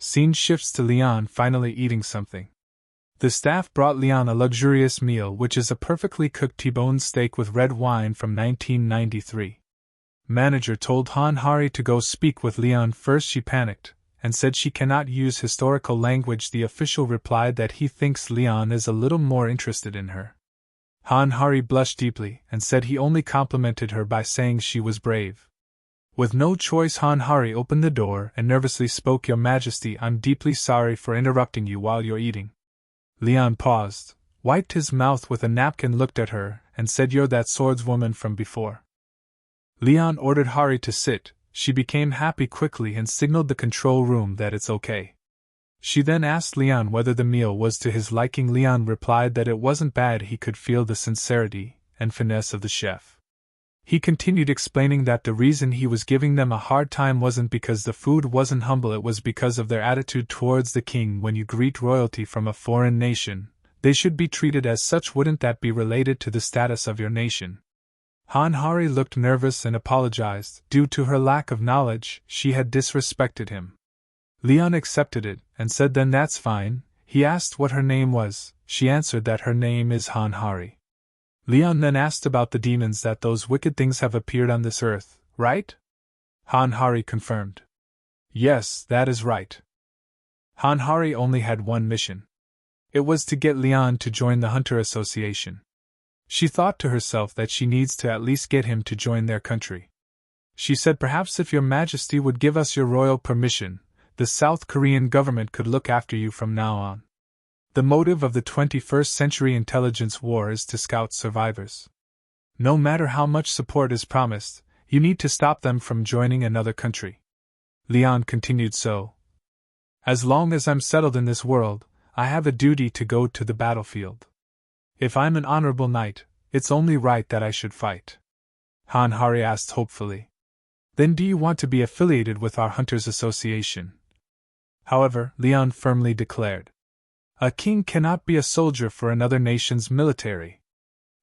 Scene shifts to Leon finally eating something. The staff brought Leon a luxurious meal, which is a perfectly cooked T-bone steak with red wine from 1993. Manager told Han Hari to go speak with Leon first. She panicked, and said she cannot use historical language. The official replied that he thinks Leon is a little more interested in her. Han Hari blushed deeply, and said he only complimented her by saying she was brave. With no choice, Han Hari opened the door and nervously spoke. Your Majesty, I'm deeply sorry for interrupting you while you're eating. Leon paused, wiped his mouth with a napkin, looked at her, and said, You're that swordswoman from before. Leon ordered Hari to sit. She became happy quickly and signaled the control room that it's okay. She then asked Leon whether the meal was to his liking. Leon replied that it wasn't bad. He could feel the sincerity and finesse of the chef. He continued explaining that the reason he was giving them a hard time wasn't because the food wasn't humble, it was because of their attitude towards the king. When you greet royalty from a foreign nation, they should be treated as such. Wouldn't that be related to the status of your nation? Han Hari looked nervous and apologized. Due to her lack of knowledge, she had disrespected him. Leon accepted it, and said then that's fine. He asked what her name was. She answered that her name is Han Hari. Leon then asked about the demons, that those wicked things have appeared on this earth, right? Han Hari confirmed. Yes, that is right. Han Hari only had one mission. It was to get Leon to join the Hunter Association. She thought to herself that she needs to at least get him to join their country. She said, perhaps if your Majesty would give us your royal permission, the South Korean government could look after you from now on. The motive of the 21st century intelligence war is to scout survivors. No matter how much support is promised, you need to stop them from joining another country. Leon continued, so, as long as I'm settled in this world, I have a duty to go to the battlefield. If I'm an honorable knight, it's only right that I should fight. Han Hari asked hopefully. Then do you want to be affiliated with our Hunters Association? However, Leon firmly declared. A king cannot be a soldier for another nation's military.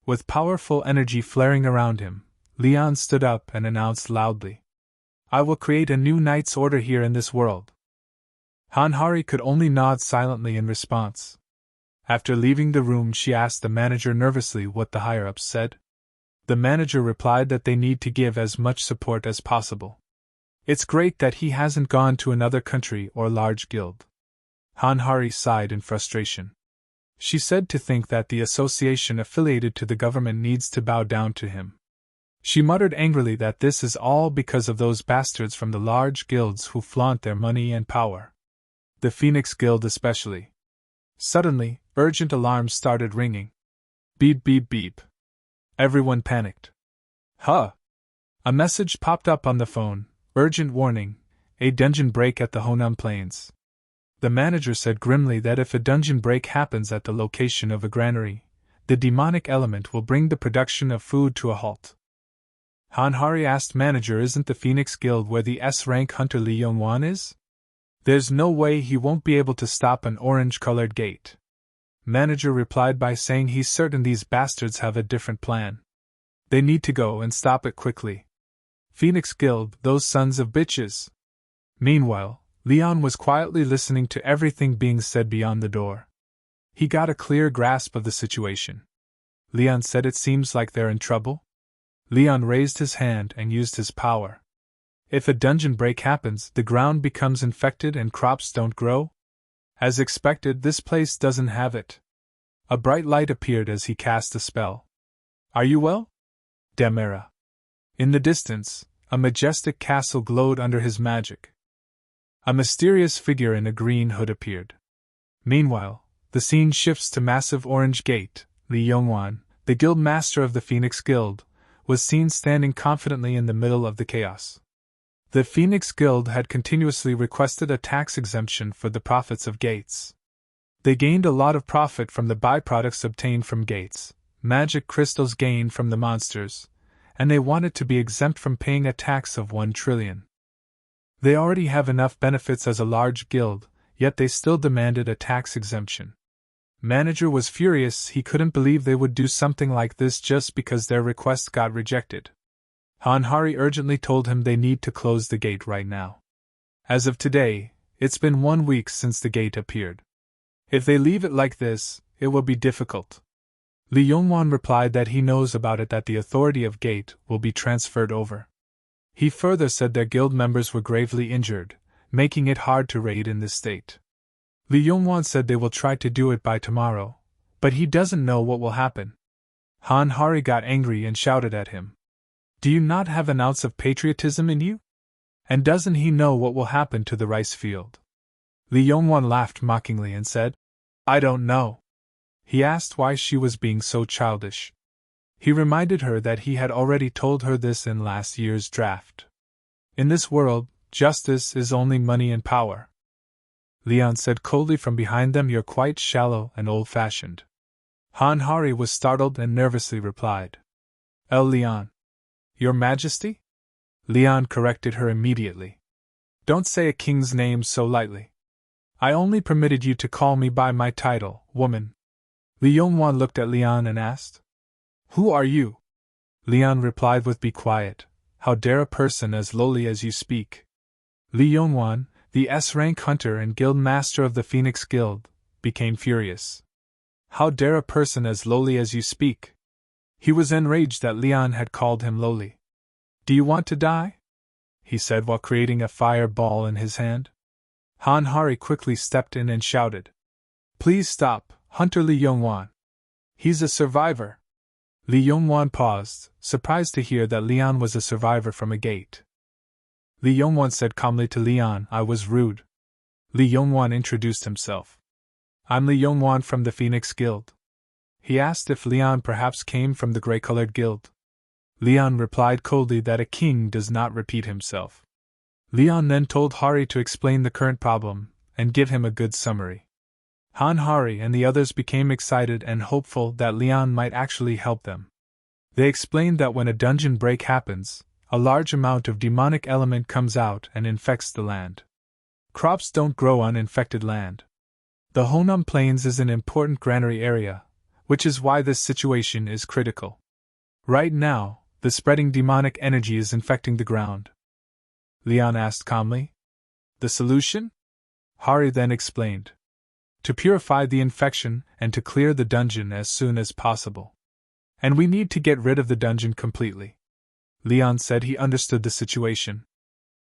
With powerful energy flaring around him, Leon stood up and announced loudly, I will create a new knight's order here in this world. Han Hari could only nod silently in response. After leaving the room, she asked the manager nervously what the higher-ups said. The manager replied that they need to give as much support as possible. It's great that he hasn't gone to another country or large guild. Han Hari sighed in frustration. She said to think that the association affiliated to the government needs to bow down to him. She muttered angrily that this is all because of those bastards from the large guilds who flaunt their money and power. The Phoenix Guild especially. Suddenly, urgent alarms started ringing. Beep beep beep. Everyone panicked. Huh! A message popped up on the phone. Urgent warning, a dungeon break at the Honam Plains. The manager said grimly that if a dungeon break happens at the location of a granary, the demonic element will bring the production of food to a halt. Han Hari asked manager, isn't the Phoenix Guild where the S-rank hunter Lee Yongwan is? There's no way he won't be able to stop an orange-colored gate. Manager replied by saying he's certain these bastards have a different plan. They need to go and stop it quickly. Phoenix Guild, those sons of bitches. Meanwhile, Leon was quietly listening to everything being said beyond the door. He got a clear grasp of the situation. Leon said, it seems like they're in trouble. Leon raised his hand and used his power. If a dungeon break happens, the ground becomes infected and crops don't grow? As expected, this place doesn't have it. A bright light appeared as he cast a spell. Are you well? Demera. In the distance, a majestic castle glowed under his magic. A mysterious figure in a green hood appeared. Meanwhile, the scene shifts to massive orange gate. Lee Yongwan, the guild master of the Phoenix Guild, was seen standing confidently in the middle of the chaos. The Phoenix Guild had continuously requested a tax exemption for the profits of gates. They gained a lot of profit from the byproducts obtained from gates, magic crystals gained from the monsters, and they wanted to be exempt from paying a tax of 1 trillion. They already have enough benefits as a large guild, yet they still demanded a tax exemption. Manager was furious. He couldn't believe they would do something like this just because their request got rejected. Han Hari urgently told him they need to close the gate right now. As of today, It's been 1 week since the gate appeared. If they leave it like this, it will be difficult. Lee Yongwan replied that he knows about it, that the authority of gate will be transferred over. He further said their guild members were gravely injured, making it hard to raid in this state. Lee Yongwan said they will try to do it by tomorrow, but he doesn't know what will happen. Han Hari got angry and shouted at him. Do you not have an ounce of patriotism in you? And doesn't he know what will happen to the rice field? Lee Yongwan laughed mockingly and said, I don't know. He asked why she was being so childish. He reminded her that he had already told her this in last year's draft. In this world, justice is only money and power. Leon said coldly from behind them, You're quite shallow and old-fashioned. Han Hari was startled and nervously replied, El Leon. Your Majesty? Leon corrected her immediately. Don't say a king's name so lightly. I only permitted you to call me by my title, woman. Lee Yongwan looked at Leon and asked, Who are you? Leon replied with Be quiet. How dare a person as lowly as you speak? Lee Yongwan, the S-rank hunter and guild master of the Phoenix Guild, became furious. How dare a person as lowly as you speak? He was enraged that Leon had called him lowly. Do you want to die? He said while creating a fireball in his hand. Han Hari quickly stepped in and shouted, Please stop, Hunter Lee Yongwan. He's a survivor. Lee Yongwan paused, surprised to hear that Leon was a survivor from a gate. Lee Yongwan said calmly to Leon, I was rude. Lee Yongwan introduced himself. I'm Lee Yongwan from the Phoenix Guild. He asked if Leon perhaps came from the gray-colored guild. Leon replied coldly that a king does not repeat himself. Leon then told Hari to explain the current problem and give him a good summary. Han Hari and the others became excited and hopeful that Leon might actually help them. They explained that when a dungeon break happens, a large amount of demonic element comes out and infects the land. Crops don't grow on infected land. The Honam Plains is an important granary area, which is why this situation is critical. Right now, the spreading demonic energy is infecting the ground. Leon asked calmly. The solution? Hari then explained. To purify the infection and to clear the dungeon as soon as possible. And we need to get rid of the dungeon completely. Leon said he understood the situation.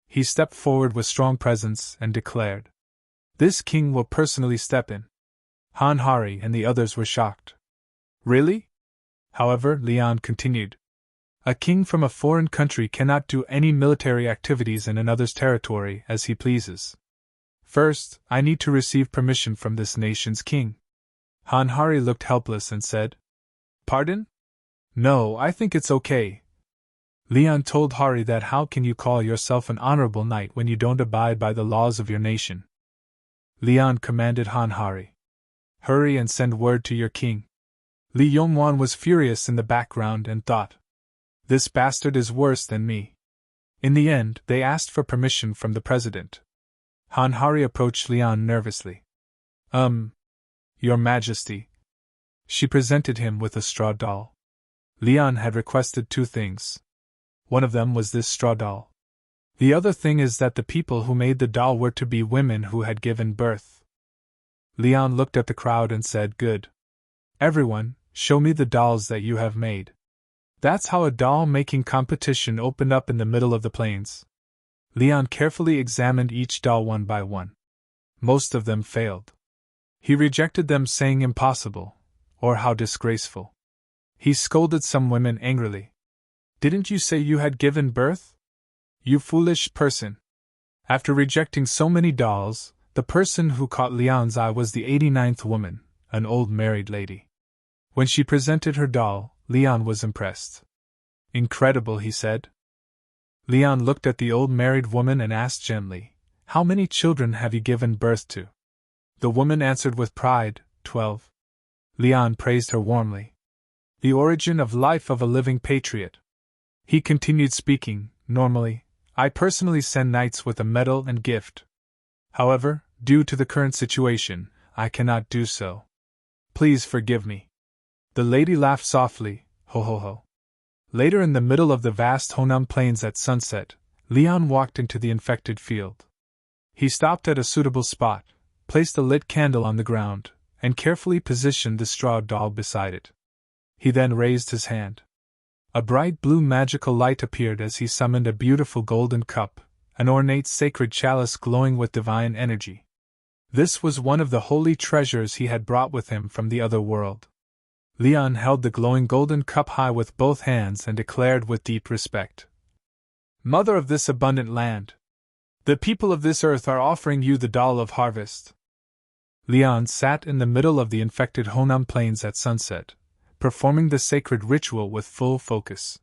He stepped forward with strong presence and declared, This king will personally step in. Han Hari and the others were shocked. Really? However, Leon continued, A king from a foreign country cannot do any military activities in another's territory as he pleases. First, I need to receive permission from this nation's king. Han Hari looked helpless and said, Pardon? No, I think it's okay. Leon told Hari that how can you call yourself an honorable knight when you don't abide by the laws of your nation? Leon commanded Han Hari. Hurry and send word to your king. Lee Yongwan was furious in the background and thought, This bastard is worse than me. In the end, they asked for permission from the president. Han Hari approached Leon nervously. Your Majesty. She presented him with a straw doll. Leon had requested 2 things. One of them was this straw doll. The other thing is that the people who made the doll were to be women who had given birth. Leon looked at the crowd and said, Good. Everyone, show me the dolls that you have made. That's how a doll-making competition opened up in the middle of the plains. Leon carefully examined each doll one by one. Most of them failed. He rejected them, saying impossible, or how disgraceful. He scolded some women angrily. Didn't you say you had given birth? You foolish person. After rejecting so many dolls, the person who caught Leon's eye was the 89th woman, an old married lady. When she presented her doll, Leon was impressed. Incredible, he said. Leon looked at the old married woman and asked gently, How many children have you given birth to? The woman answered with pride, 12. Leon praised her warmly. The origin of life of a living patriot. He continued speaking, normally, I personally send knights with a medal and gift. However, due to the current situation, I cannot do so. Please forgive me. The lady laughed softly, ho ho ho. Later in the middle of the vast Honam Plains at sunset, Leon walked into the infected field. He stopped at a suitable spot, placed a lit candle on the ground, and carefully positioned the straw doll beside it. He then raised his hand. A bright blue magical light appeared as he summoned a beautiful golden cup, an ornate sacred chalice glowing with divine energy. This was one of the holy treasures he had brought with him from the other world. Leon held the glowing golden cup high with both hands and declared with deep respect, "Mother of this abundant land, the people of this earth are offering you the doll of harvest." Leon sat in the middle of the infected Honam Plains at sunset, performing the sacred ritual with full focus.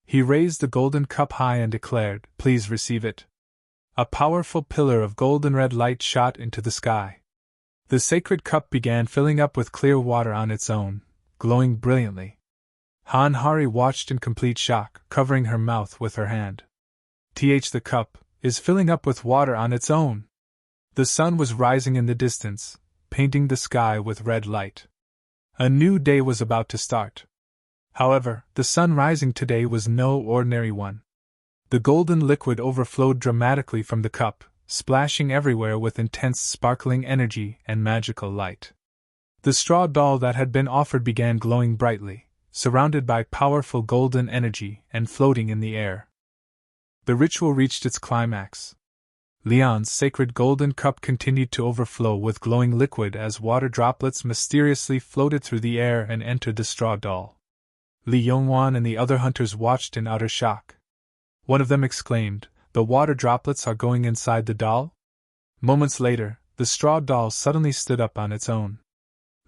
He raised the golden cup high and declared, "Please receive it." A powerful pillar of golden red light shot into the sky. The sacred cup began filling up with clear water on its own, glowing brilliantly. Han Hari watched in complete shock, covering her mouth with her hand. The cup is filling up with water on its own. The sun was rising in the distance, painting the sky with red light. A new day was about to start. However, the sun rising today was no ordinary one. The golden liquid overflowed dramatically from the cup, splashing everywhere with intense sparkling energy and magical light. The straw doll that had been offered began glowing brightly, surrounded by powerful golden energy and floating in the air. The ritual reached its climax. Leon's sacred golden cup continued to overflow with glowing liquid as water droplets mysteriously floated through the air and entered the straw doll. Lee Yongwan and the other hunters watched in utter shock. One of them exclaimed, "The water droplets are going inside the doll?" Moments later, the straw doll suddenly stood up on its own.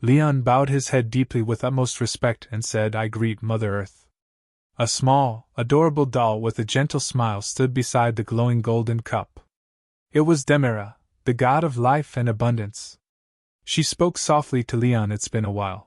Leon bowed his head deeply with utmost respect and said, "I greet Mother Earth." A small, adorable doll with a gentle smile stood beside the glowing golden cup. It was Demera, the god of life and abundance. She spoke softly to Leon. "It's been a while.